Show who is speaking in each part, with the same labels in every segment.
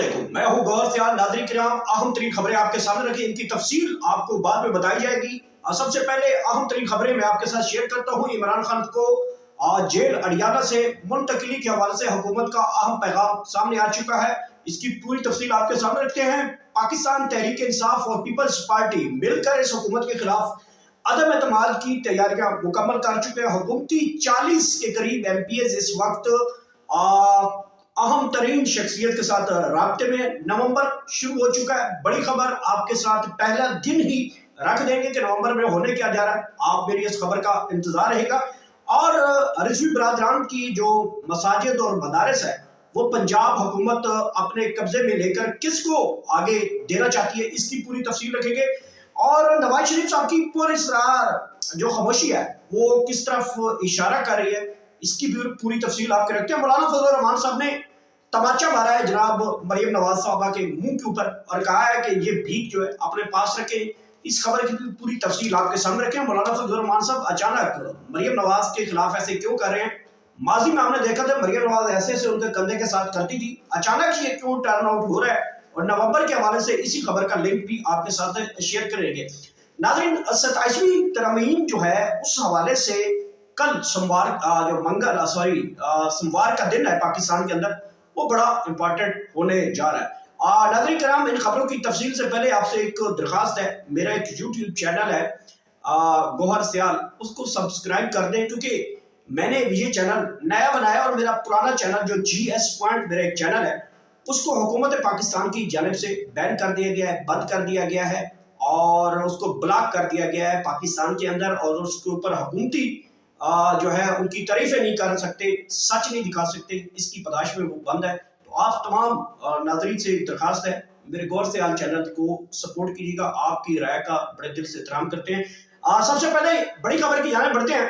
Speaker 1: अस्सलामुअलैकुम, मैं हूं गौहर सियाल। नाज़रीन किराम, अहम तरीन खबरें आपके सामने रखी, इनकी तफसील आपको बाद में बताई जाएगी। सबसे पहले अहम तरीन खबरें मैं आपके साथ शेयर करता हूं। इमरान खान को जेल अडियाला से मुंतकिली के हवाले से हुकूमत का अहम पैगाम सामने आ चुका है। इसकी पूरी तफसील आपके सामने रखते हैं। पाकिस्तान तहरीक इंसाफ और पीपल्स पार्टी मिलकर इस हुकूमत के खिलाफ अदम एतमाद की तैयारियां मुकम्मल कर चुके हैं। हुकूमती 40 के करीब MPs इस वक्त अहम तरीन शख्सियत के साथ राब्ते में। नवंबर शुरू हो चुका है। बड़ी खबर आपके साथ पहला दिन ही रख देंगे कि नवंबर में होने क्या जा रहा है। आप मेरी इस खबर का इंतजार रहेगा। और रिजवी बरादरान की जो मसाजिद और मदारस है वो पंजाब हुकूमत अपने कब्जे में लेकर किसको आगे देना चाहती है, इसकी पूरी तफसील रखेंगे। और नवाज शरीफ साहब की पुरअसरार जो खामोशी है वो किस तरफ इशारा कर रही है, इसकी भी पूरी तफसील आपके रखते हैं। मौलाना फजल रहमान साहब ने तमाचा मारा है जनाब मरियम नवाज साहबा के मुंह के ऊपर और कहा है कि ये भीख जो है अपने पास रखें। इस खबर की पूरी तफसील आपके सामने रखें। मौलाना फजल रहमान साहब अचानक मरियम नवाज के खिलाफ ऐसे क्यों कर रहे हैं? माजी में हमने देखा था मरियम नवाज ऐसे से उनके कंधे के साथ करती थी, अचानक ये क्यों टर्न आउट हो रहा है? और नवंबर के हवाले से इसी खबर का लिंक भी आपके साथ शेयर करेंगे। नाज़रीन, 27वीं तरमीम जो है उस हवाले से कल सोमवार सोमवार का दिन है पाकिस्तान के अंदर, वो बड़ा इंपॉर्टेंट होने जा रहा है। नाज़रीन कराम, इन खबरों की तफसील से पहले आपसे एक दरखास्त है। मेरा एक YouTube चैनल है गौहर सियाल, उसको सब्सक्राइब कर दें क्योंकि मैंने ये चैनल नया बनाया और मेरा पुराना चैनल जो GS पॉइंट मेरा एक चैनल है उसको हुकूमत पाकिस्तान की जानिब से बैन कर दिया गया है, बंद कर दिया गया है और उसको ब्लॉक कर दिया गया है पाकिस्तान के अंदर। और उसके ऊपर हुकूमती जो है उनकी तारीफें नहीं कर सकते, सच नहीं दिखा सकते, इसकी पदाश में वो बंद है। तो आप तमाम नाज़रीन से दरखास्त है मेरे गौर से आल चैनल को सपोर्ट कीजिएगा। आपकी राय का बड़े दिल से एहतराम करते हैं। सबसे पहले बड़ी खबर की जाने बढ़ते हैं।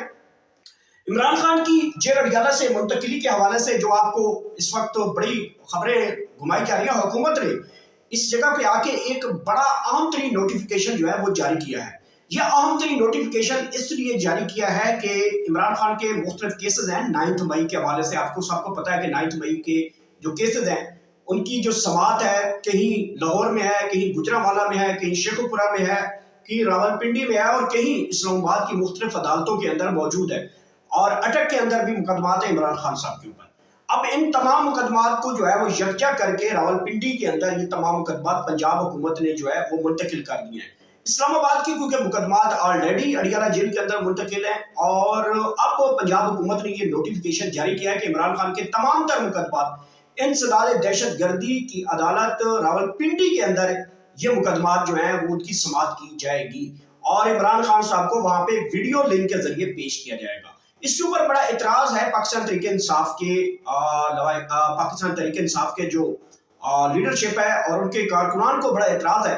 Speaker 1: इमरान खान की जेल अडियाला से मुंतकिली के हवाले से जो आपको इस वक्त बड़ी खबरें घुमाई जा रही है, हुकूमत ने इस जगह पे आके एक बड़ा अहम तरीन नोटिफिकेशन जो है वो जारी किया है। यह अहम तरीन नोटिफिकेशन इसलिए जारी किया है कि इमरान खान के मुख्तलिफ केसेस हैं 9 मई के हवाले से। आपको सबको पता है कि 9 मई के जो केसेस हैं उनकी जो समाअत है कहीं लाहौर में है, कहीं गुजरांवाला में है, कहीं शेखुपुरा में है, कहीं रावलपिंडी में है और कहीं इस्लामाबाद की मुख्तलिफ अदालतों के अंदर मौजूद है। और अटक के अंदर भी मुकदमात है इमरान खान साहब के ऊपर। अब इन तमाम मुकदमात को जो है वो यकजा करके रावलपिंडी के अंदर ये तमाम मुकदमात पंजाब हुकूमत ने जो है वो मुंतकिल कर दिए हैं इस्लामाबाद की, क्योंकि मुकदमात ऑलरेडी अडियाला जेल के अंदर मुंतकिल हैं। और अब पंजाब हुकूमत ने ये नोटिफिकेशन जारी किया है कि इमरान खान के तमाम तर मुकदमात इंसदाद दहशत गर्दी की अदालत रावलपिंडी के अंदर ये मुकदमात जो है वो उनकी समाअत की जाएगी और इमरान खान साहब को वहां पे वीडियो लिंक के जरिए पेश किया जाएगा। इसके ऊपर बड़ा इतराज है पाकिस्तान तहरीक इंसाफ के पाकिस्तान तहरीक इंसाफ के जो लीडरशिप है और उनके कारकुनान को बड़ा इतराज है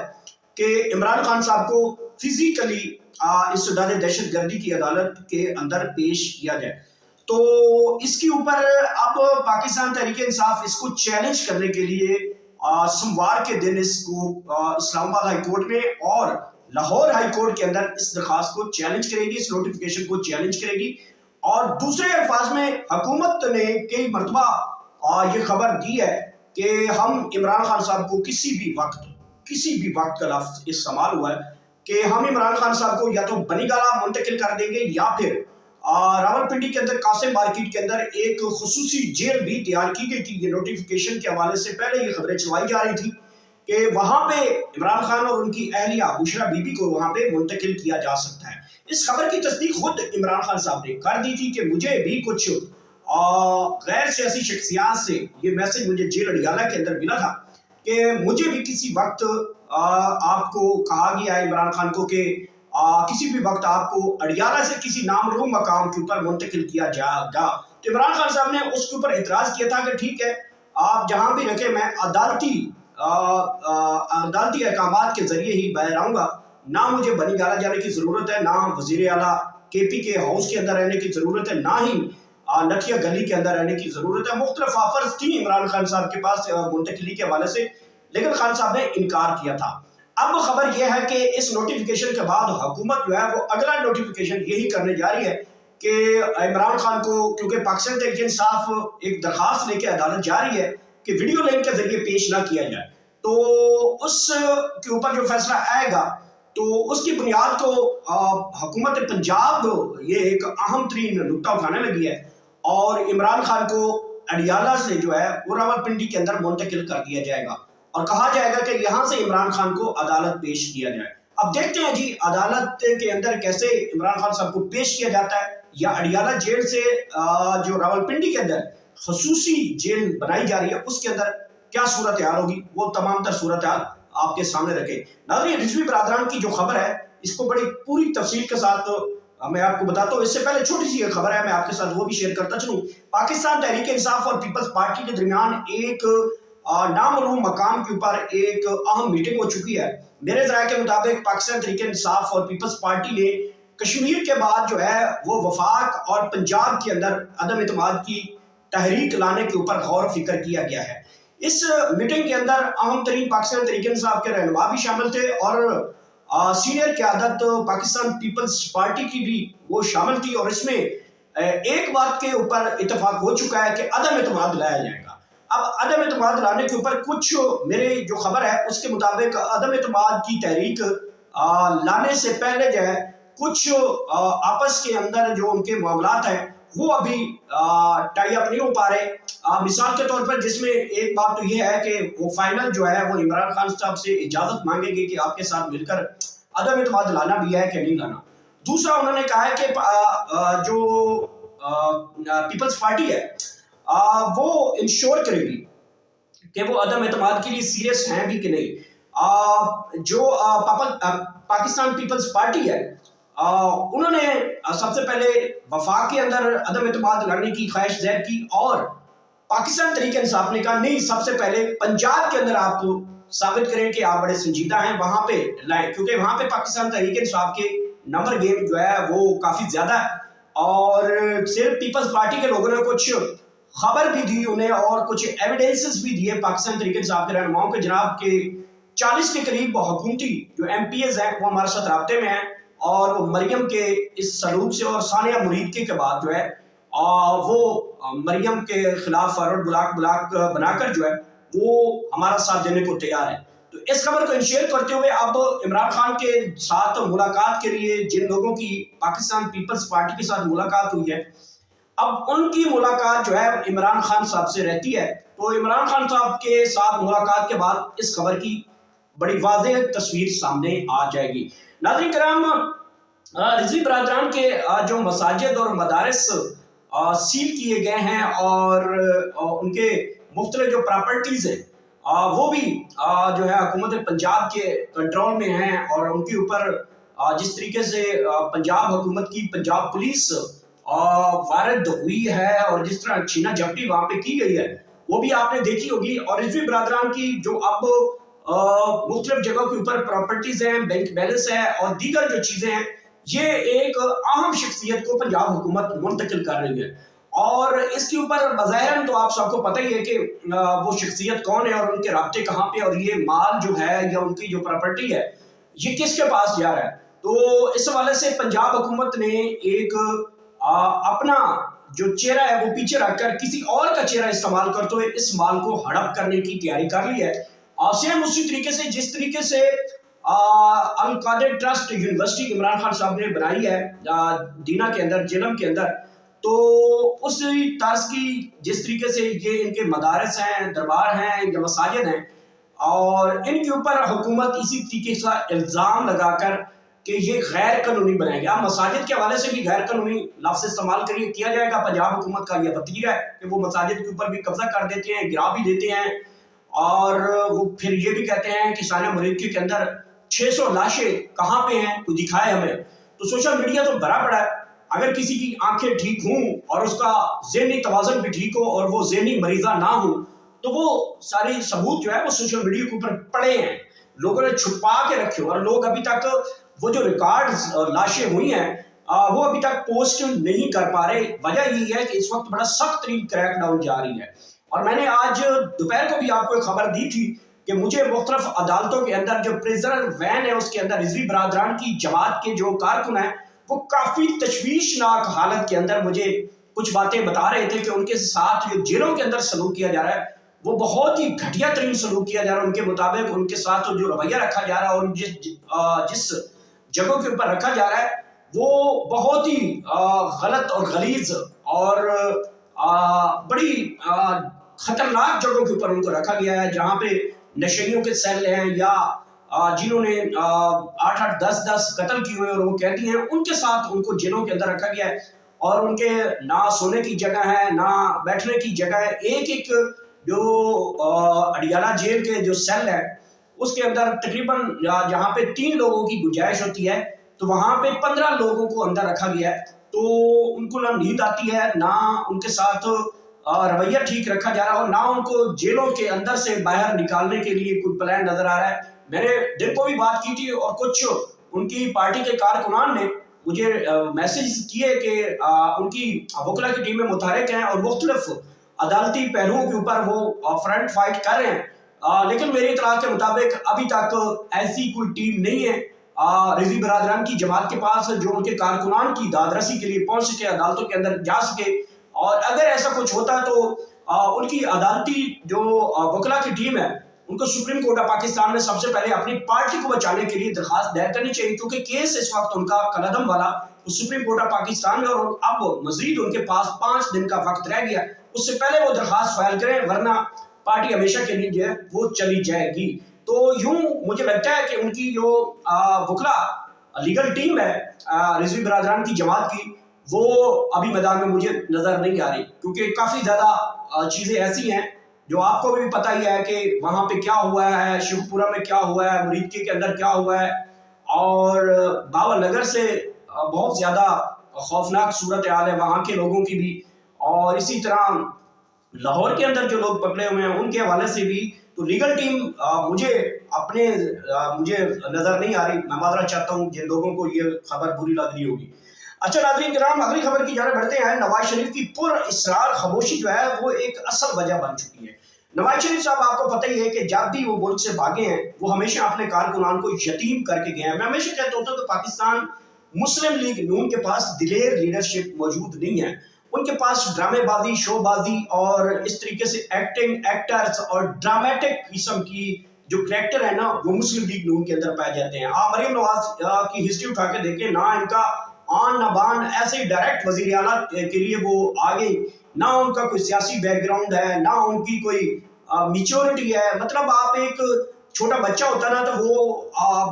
Speaker 1: कि इमरान खान साहब को फिजिकली इंसदाद दहशत गर्दी की अदालत के अंदर पेश किया जाए। तो इसके ऊपर अब पाकिस्तान तहरीक इंसाफ इसको चैलेंज करने के लिए सोमवार के दिन इसको इस्लामाबाद हाई कोर्ट में और लाहौर हाई कोर्ट के अंदर इस दरखास्त को चैलेंज करेगी, इस नोटिफिकेशन को चैलेंज करेगी। और दूसरे अल्फाज में हुकूमत ने कई मरतबा ये खबर दी है कि हम इमरान खान साहब को किसी भी वक्त का लफ्ज इस्तेमाल हुआ है कि हम इमरान खान साहब को या तो बनीगाला मुंतकिल कर देंगे या फिर रावलपिंडी के अंदर कासिम मार्केट के अंदर एक खुसूसी जेल भी तैयार की गई थी। ये नोटिफिकेशन के हवाले से पहले ये खबरें चलवाई जा रही थी कि वहां पे इमरान खान और उनकी अहलिया बुशरा बीबी को वहां पे मुंतकिल किया जा सकता है। इस खबर की तस्दीक खुद इमरान खान साहब ने कर दी थी कि मुझे भी कुछ गैर सियासी शख्सियात से ये मैसेज मुझे जेल अडियाला के अंदर मिला था कि मुझे भी किसी वक्त आपको कहा गया है इमरान खान को कि किसी भी वक्त आपको अडियाला से किसी नामरूम मकाम के ऊपर मुंतकिल किया जाएगा। तो इमरान खान साहब ने उसके ऊपर इतराज किया था कि ठीक है, आप जहां भी रखे मैं अदालती अहकामात के जरिए ही बाहर आऊंगा, ना मुझे बनीगाला जाने की जरूरत है, ना वजीर आला KP के हाउस के अंदर रहने की जरूरत है, ना ही नठिया गली के अंदर रहने की जरूरत है। मुख्तलिफ ऑफर्स थी इमरान खान साहब के पास मुंतकिली के हवाले से, लेकिन खान साहब ने इनकार किया था। अब खबर यह है कि इस नोटिफिकेशन के बाद हुकूमत जो है वो अगला नोटिफिकेशन यही करने जा रही है कि इमरान खान को, क्योंकि पाकिस्तान तहरीक इंसाफ एक दरखास्त लेके अदालत जा रही है कि वीडियो लिंक के जरिए पेश ना किया जाए। तो उस के ऊपर जो फैसला आएगा तो उसकी बुनियाद को हुकूमत पंजाब ये एक अहम तरीन नुक्ता उठाने लगी है और इमरान खान को अडियाला से जो है वो रावलपिंडी के अंदर मुंतकिल कर दिया जाएगा और कहा जाएगा कि यहाँ से इमरान खान को अदालत पेश किया जाए। अब देखते हैं जी अदालत के अंदर कैसे इमरान खान साहब को पेश किया जाता है, या अडियाला जेल से जो रावलपिंडी के अंदर खसूसी जेल बनाई जा रही है उसके अंदर क्या सूरत हाल होगी, वो तमाम तर सूरत हाल आपके सामने रखे। नाज़रीन, रिजवी बरादरान की जो खबर है इसको बड़ी पूरी तफसील के साथ मैं आपको बताता हूँ। इससे पहले छोटी सी खबर है, मैं आपके साथ वो भी शेयर करता चलूं। पाकिस्तान तहरीक इंसाफ और पीपल्स पार्टी के दरमियान एक नामालूम मकाम के ऊपर एक अहम मीटिंग हो चुकी है। मेरे ज़राए के मुताबिक पाकिस्तान तहरीक इंसाफ और पीपल्स पार्टी ने कश्मीर के बाद जो है वो वफाक और पंजाब के अंदर अदम इत्मीनान की तहरीक लाने के ऊपर गौर फिक्र किया गया है। इस मीटिंग के अंदर अहम तरीन पाकिस्तान तहरीक इंसाफ के रहनुमा भी शामिल थे और सीनियर क़यादत पाकिस्तान पीपल्स पार्टी की भी वो शामिल थी और इसमें एक बात के ऊपर इत्तेफाक हो चुका है कि अदम इत्मीनान लाया जाएगा। अब अदम इत्मीनान लाने के ऊपर कुछ मेरे जो खबर है उसके मुताबिक अदम इत्मीनान की तहरीक लाने से पहले जो है कुछ आपस के अंदर जो उनके मामलात हैं वो अभी टाई अप नहीं हो पा रहे। मिसाल के तौर पर जिसमें एक बात तो ये है कि वो फाइनल जो है वो इमरान खान साहब से इजाजत मांगेंगे कि आपके साथ मिलकर अदम इत्मीनान लाना भी है कि नहीं लाना। दूसरा उन्होंने कहा है कि जो पीपल्स पार्टी है वो इंश्योर करेगी कि वो अदम इत्मीनान के लिए सीरियस हैं भी कि नहीं। जो पाकिस्तान पीपल्स पार्टी है उन्होंने सबसे पहले वफाक के अंदर अदम इत्मीनान लाने की ख्वाहिश ज़ाहिर की और पाकिस्तान तहरीक इंसाफ ने कहा नहीं, सबसे पहले पंजाब के अंदर आप साबित करें कि आप बड़े संजीदा हैं, वहां पे लाएं, क्योंकि वहां पे पाकिस्तान तहरीक इंसाफ के नंबर गेम जो है वो काफी ज्यादा है। और सिर्फ पीपल्स पार्टी के लोगों ने कुछ खबर भी दी उन्हें और कुछ एविडेंसेस भी दिए पाकिस्तान तहरीक इंसाफ के रहनुमाओं के जनाब के 40 के करीब हुकूमती जो MPs हैं वो हमारे साथ राब्ते में हैं और वो मरियम के इस सलूक से और सानिया मुरीद के बाद जो है वो मरियम के खिलाफ फॉरवर्ड ब्लॉक बनाकर जो है वो हमारा साथ देने को तैयार है। तो इस खबर को इंशेयर करते हुए अब इमरान खान के साथ मुलाकात के लिए जिन लोगों की पाकिस्तान पीपल्स पार्टी के साथ मुलाकात हुई है अब उनकी मुलाकात जो है इमरान खान साहब से रहती है। तो इमरान खान साहब के साथ मुलाकात के बाद इस खबर की बड़ी वाज़ेह तस्वीर सामने आ जाएगी। नाज़रीन किराम, रिजवी बरादरान के जो मसाजिद और मदारिस सील किए गए हैं और उनके मुख्तलिफ जो प्रॉपर्टीज़ हैं वो भी जो है हुकूमत पंजाब के कंट्रोल में हैं और उनके ऊपर जिस तरीके से पंजाब हुकूमत की पंजाब पुलिस वारद हुई है और जिस तरह छीना झपटी वहाँ पे की गई है वो भी आपने देखी होगी। और रिजवी बरादरान की जो अब मुख्तलिफ जगहों के ऊपर प्रॉपर्टीज हैं, बैंक बैलेंस है और दीगर जो चीजें हैं, ये एक अहम शख्सियत को पंजाब हुकूमत मुंतकिल कर रही है। और इसके ऊपर बज़ाहिरन तो आप सबको पता ही है कि वो शख्सियत कौन है और उनके राब्ते कहाँ पे और ये माल जो है या उनकी जो प्रॉपर्टी है ये किसके पास जा रहा है। तो इस हवाले से पंजाब हुकूमत ने एक अपना जो चेहरा है वो पीछे रखकर किसी और का चेहरा इस्तेमाल करते हुए इस माल को हड़प करने की तैयारी कर ली है। सेम उसी तरीके से जिस तरीके से अल कादिर ट्रस्ट यूनिवर्सिटी इमरान खान साहब ने बनाई है दीना के अंदर, जेलम के अंदर, तो उस तर्ज की जिस तरीके से ये इनके मदारस हैं, दरबार हैं या मसाजिद हैं और इनके ऊपर हुकूमत इसी तरीके का इल्ज़ाम लगाकर कि ये गैर कानूनी बनाएंगे। अब मसाजिद के हवाले से भी गैर कानूनी लफ्ज़ इस्तेमाल करिए किया जाएगा। पंजाब हुकूमत का यह वतीरा है कि वो मसाजिद के ऊपर भी कब्जा कर देते हैं, गिरा भी देते हैं और वो फिर ये भी कहते हैं कि सानिया मुरीद के अंदर 600 लाशें कहाँ पे हैं, तो दिखाए हमें। तो सोशल मीडिया तो भरा पड़ा है, अगर किसी की आंखें ठीक हों और उसका ज़हनी तवाज़ुन भी ठीक हो और वो ज़हनी मरीज़ा ना हो तो वो सारे सबूत जो है वो सोशल मीडिया के ऊपर पड़े हैं, लोगों ने छुपा के रखे और लोग अभी तक वो जो रिकॉर्ड्स लाशें हुई हैं वो अभी तक पोस्ट नहीं कर पा रहे। वजह यही है कि इस वक्त बड़ा सख्त तरीन क्रैकडाउन जारी है। और मैंने आज दोपहर को भी आपको एक खबर दी थी कि मुझे मुख्तलिफ अदालतों के अंदर जो प्रिजनर वैन है उसके अंदर रिजवी बरादरान की जमात के जो कारकुन हैं वो काफ़ी तशवीशनाक हालत के अंदर मुझे कुछ बातें बता रहे थे कि उनके साथ जो जेलों के अंदर सलूक किया जा रहा है वो बहुत ही घटिया तरीन सलूक किया जा रहा है उनके मुताबिक। उनके साथ जो रवैया रखा जा रहा है और जिस जगहों के ऊपर रखा जा रहा है वो बहुत ही गलत और गलीज और बड़ी खतरनाक जगहों के ऊपर उनको रखा गया है, जहाँ पे नशेड़ियों के सेल हैं या जिन्होंने 8-8, 10-10 कत्ल किए हुए और वो कैदी हैं, उनके साथ उनको जेलों के अंदर रखा गया है। और उनके ना सोने की जगह है ना बैठने की जगह है। एक एक जो अडियाला जेल के जो सेल है उसके अंदर तकरीबन जहाँ पे 3 लोगों की गुंजाइश होती है तो वहां पे 15 लोगों को अंदर रखा गया है। तो उनको ना नींद आती है, ना उनके साथ रवैया ठीक रखा जा रहा है और ना उनको जेलों के अंदर से बाहर निकालने के लिए कोई प्लान नजर आ रहा है। मैंने दिन को भी बात की थी और कुछ उनकी पार्टी के कारकुनान ने मुझे मैसेज किए कि उनकी वकला की टीमें मुतहरिक हैं और मुख्तलिफ अदालती पहलुओं के ऊपर वो फ्रंट फाइट कर रहे हैं। लेकिन मेरी इत्तला के मुताबिक अभी तक ऐसी कोई टीम नहीं है रिजवी बरादरान की जमात के पास जो उनके कारकुनान की दादरसी के लिए पहुंच सके, अदालतों के अंदर जा सके। और अगर ऐसा कुछ होता तो उनकी अदालती जो वकला की टीम है उनको सुप्रीम कोर्ट ऑफ पाकिस्तान में सबसे पहले अपनी पार्टी को बचाने के लिए दरखास्त दायर करनी चाहिए, क्योंकि केस इस वक्त उनका कलदम वाला सुप्रीम कोर्ट ऑफ पाकिस्तान में और अब मजीद उनके पास 5 दिन का वक्त रह गया। उससे पहले वो दरखास्त फाइल करें, वरना पार्टी हमेशा के लिए जो है वो चली जाएगी। तो यूं मुझे लगता है कि उनकी जो वकला लीगल टीम है रिजवी बरादरान की जमात की, वो अभी मैदान में मुझे नजर नहीं आ रही, क्योंकि काफी ज्यादा चीजें ऐसी हैं जो आपको भी पता ही है कि वहां पे क्या हुआ है, शिवपुरा में क्या हुआ है, मुरीदके के अंदर क्या हुआ है और बाबर नगर से बहुत ज्यादा खौफनाक सूरत हाल है वहां के लोगों की भी। और इसी तरह लाहौर के अंदर जो लोग पकड़े हुए हैं उनके हवाले से भी। तो लीगल टीम मुझे नजर नहीं आ रही। मैं माजरा चाहता हूँ जिन लोगों को ये खबर बुरी लग रही होगी। अच्छा नाज़रीन किराम, अगली खबर की जाने बढ़ते हैं। नवाज शरीफ की पुरअसरार खामोशी जो है वो एक असल वजह बन चुकी है। नवाज शरीफ साहब आपको पता ही है कि जब भी वो मुल्क से भागे हैं वो हमेशा अपने कारकुनान को यतीम करके गए हैं। मैं हमेशा कहता होता हूँ कि पाकिस्तान मुस्लिम लीग नून के पास दिलेर लीडरशिप मौजूद नहीं है। उनके पास ड्रामेबाजी, शोबाजी और इस तरीके से एक्टिंग, एक्टर्स और ड्रामेटिक किस्म की जो करेक्टर है ना वो मुस्लिम लीग नून के अंदर पाए जाते हैं। आप मरियम नवाज की हिस्ट्री उठा के देखें ना, इनका आन न बान ऐसे ही डायरेक्ट वजीर आला के लिए वो आगे, ना उनका कोई सियासी बैकग्राउंड है, ना उनकी कोई मैच्योरिटी है। मतलब आप एक छोटा बच्चा होता ना तो वो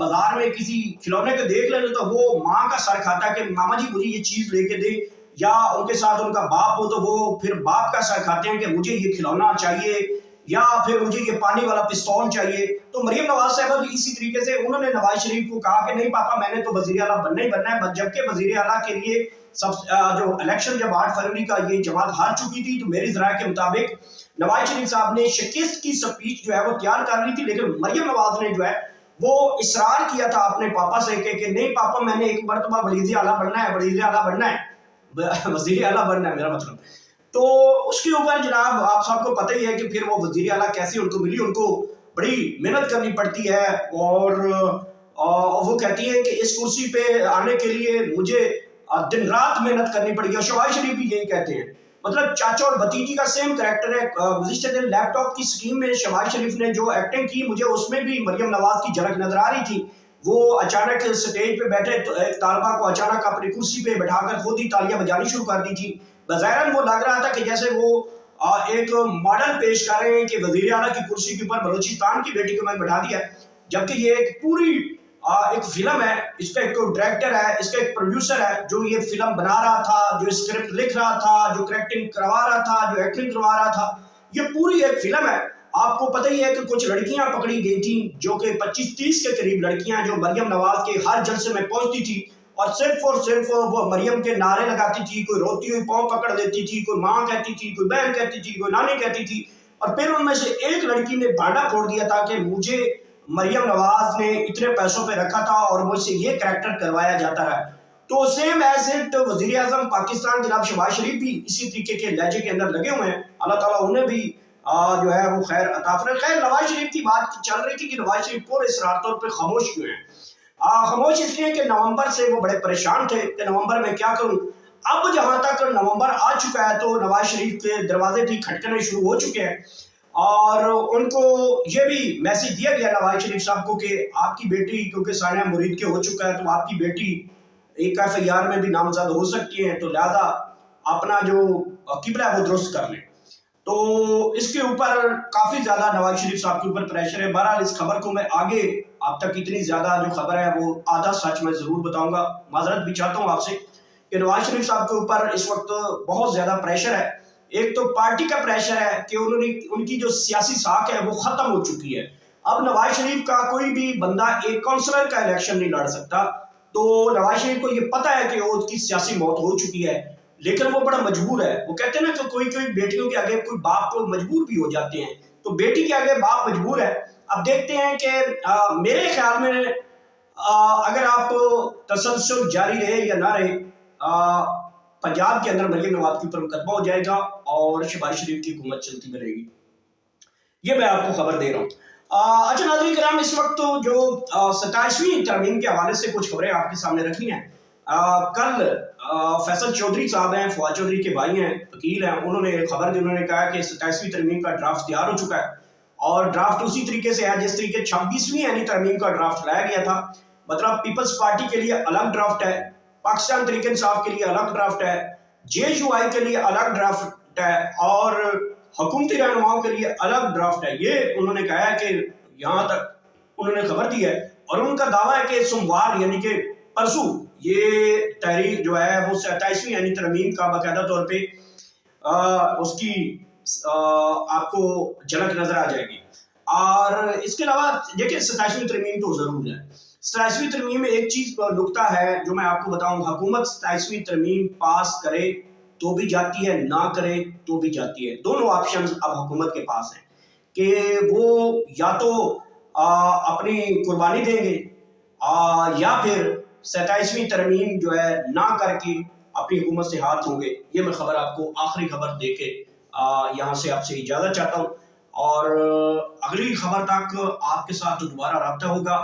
Speaker 1: बाजार में किसी खिलौने को देख लेना तो वो माँ का सर खाता है कि मामा जी मुझे ये चीज लेके दे, या उनके साथ उनका बाप हो तो वो फिर बाप का सर खाते हैं कि मुझे ये खिलौना चाहिए या फिर मुझे ये पानी वाला पिस्तौल चाहिए। तो मरियम नवाज साहब भी इसी तरीके से उन्होंने नवाज शरीफ को कहा कि नहीं पापा मैंने तो वजीर आला बनना ही बनना है। जबकि वजीर आला के लिए सब जो इलेक्शन जब 8 फरवरी का ये जमात हार चुकी थी तो मेरी ज़राए के मुताबिक नवाज शरीफ साहब ने शिकस्त की स्पीच जो है वो तैयार कर ली थी, लेकिन मरियम नवाज ने जो है वो इसरार किया था अपने पापा से कि नहीं पापा मैंने एक मरतबा वजीर आला बनना है, वजीर आला बनना है, वजीर आला बनना है मेरा मतलब। तो उसके ऊपर जनाब आप सबको पता ही है कि फिर वो वजीर आला कैसे उनको मिली। उनको बड़ी मेहनत करनी पड़ती है और वो कहती है कि इस कुर्सी पे आने के लिए मुझे दिन रात मेहनत करनी पड़ी है। शहबाज शरीफ भी यही कहते हैं। मतलब चाचा और भतीजी का सेम कैरेक्टर है। गुज़िश्ता दिन लैपटॉप की स्कीम में शहबाज शरीफ ने जो एक्टिंग की मुझे उसमें भी मरियम नवाज की झलक नजर आ रही थी। वो अचानक स्टेज पे बैठे तो एक तालबा को अचानक अपनी कुर्सी पे बैठाकर खुद ही तालियां बजानी शुरू कर दी थी। बज़ाहिरन वो लग रहा था कि जैसे वो एक मॉडल पेश कर रहे हैं कि वजीर आला की कुर्सी के ऊपर बलूचिस्तान की बेटी को मैंने बैठा दिया, जबकि ये एक पूरी एक फिल्म है। इसका एक डायरेक्टर है, इसका एक प्रोड्यूसर है जो ये फिल्म बना रहा था, जो स्क्रिप्ट लिख रहा था, जो करेक्टिंग करवा रहा था, जो एक्टिंग करवा रहा था। ये पूरी एक फिल्म है। आपको पता ही है कि कुछ लड़कियां पकड़ी गई थी जो कि 25-30 के करीब लड़कियां जो मरियम नवाज के हर जलसे में पहुंचती थी और सिर्फ वो मरियम के नारे लगाती थी। कोई रोती हुई पाँव पकड़ लेती थी, कोई माँ कहती थी, कोई बहन कहती थी, कोई नानी कहती थी। और फिर उनमें से एक लड़की ने भांडा फोड़ दिया था कि मुझे मरियम नवाज ने इतने पैसों पे रखा था और मुझसे ये कैरेक्टर करवाया जाता है। तो सेम एज इट वजीर आजम पाकिस्तान जनाब शहबाज शरीफ भी इसी तरीके के लहजे के अंदर लगे हुए हैं। अल्लाह ताला उन्हें भी जो है वो खैर अता फरमाए। खैर नवाज शरीफ की बात चल रही थी कि नवाज शरीफ पूरे इसरार तौर पर खामोश क्यों हैं। खामोश इसलिए कि नवंबर से वो बड़े परेशान थे कि नवंबर में क्या करूं। अब जहां तक नवंबर आ चुका है तो नवाज शरीफ के दरवाजे ठीक खटकने शुरू हो चुके हैं और उनको ये भी मैसेज दिया गया नवाज शरीफ साहब को कि आपकी बेटी क्योंकि सानिया मुरीद के हो चुका है तो आपकी बेटी एक FIR में भी नामजद हो सकती है, तो लिहाजा अपना जो किबला है वो दुरुस्त कर लें। तो इसके ऊपर काफी ज्यादा नवाज शरीफ साहब के ऊपर प्रेशर है। बहरहाल इस खबर को मैं आगे आप तक इतनी ज्यादा जो खबर है वो आधा सच मैं जरूर बताऊंगा। माजरत भी चाहता हूँ आपसे कि नवाज शरीफ साहब के ऊपर इस वक्त बहुत ज्यादा प्रेशर है। एक तो पार्टी का प्रेशर है कि उन्होंने उनकी जो सियासी साख है वो खत्म हो चुकी है। अब नवाज शरीफ का कोई भी बंदा एक काउंसलर का इलेक्शन नहीं लड़ सकता। तो नवाज शरीफ को ये पता है कि वो उसकी सियासी मौत हो चुकी है, लेकिन वो बड़ा मजबूर है। वो कहते हैं ना कि कोई कोई बेटियों के आगे कोई बाप को मजबूर भी हो जाते हैं, तो बेटी के आगे बाप मजबूर है। अब देखते हैं कि मेरे ख्याल में अगर आप तसलसल जारी रहे या ना रहे, पंजाब के अंदर मरियम नवाज के ऊपर मुकदमा हो जाएगा और शहबाज शरीफ की हुकूमत चलती रहेगी। ये मैं आपको खबर दे रहा हूँ। अच्छा नाज़रीन किराम, इस वक्त तो जो 27वीं तरमीम के हवाले से कुछ खबरें आपके सामने रखी हैं। कल फैसल चौधरी साहब हैं, फवाद चौधरी के भाई हैं, वकील हैं, उन्होंने खबर दी। उन्होंने कहा कि 27वीं तरमीम का ड्राफ्ट तैयार हो चुका है और ड्राफ्ट उसी तरीके से है जिस तरीके 26वीं यानी तरमीम का ड्राफ्ट लाया गया था। मतलब पीपल्स पार्टी के लिए अलग ड्राफ्ट है, पाकिस्तान तहरीक इंसाफ के लिए अलग ड्राफ्ट है, JUI के लिए अलग ड्राफ्ट है और हुकूमती रहनुमाओं के लिए अलग ड्राफ्ट है। ये उन्होंने कहा है कि यहाँ तक उन्होंने खबर दी है और उनका दावा है कि सोमवार यानी कि परसों ये तहरीक जो है वो 27वीं यानी तरमीम का बाकायदा तौर पे उसकी आपको झलक नजर आ जाएगी। और इसके अलावा देखिए 27वीं तरमीम तो जरूर है। 27वीं तरमीम में एक चीज नुकता है जो मैं आपको बताऊं, हुकूमत 27वीं तरमीम पास करे तो भी जाती है, ना करे तो भी जाती है। दोनों ऑप्शन अब हुकूमत के पास हैं कि वो या तो अपनी कुर्बानी देंगे या फिर 27वीं तरमीम जो है ना करके अपनी हुकूमत से हाथ होंगे। ये मैं खबर आपको आखिरी खबर दे के यहाँ से आपसे इजाजत चाहता हूँ और अगली खबर तक आपके साथ दोबारा रब्ता होगा।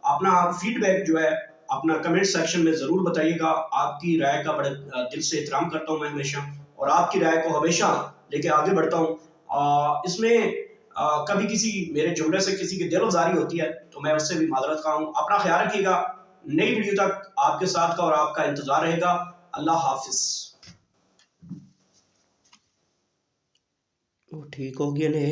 Speaker 1: अपना फीडबैक जो है अपना कमेंट सेक्शन में जरूर बताइएगा। आपकी राय का बड़े दिल से एहतराम करता हूँ मैं हमेशा, और आपकी राय को हमेशा लेके आगे बढ़ता हूँ। इसमें कभी किसी मेरे जुमले से किसी की दिलआज़ारी होती है तो मैं उससे भी माजरत खा हूँ। अपना ख्याल रखिएगा। नई वीडियो तक आपके साथ का और आपका इंतजार रहेगा। अल्लाह हाफिज। वो ठीक हो गया ले।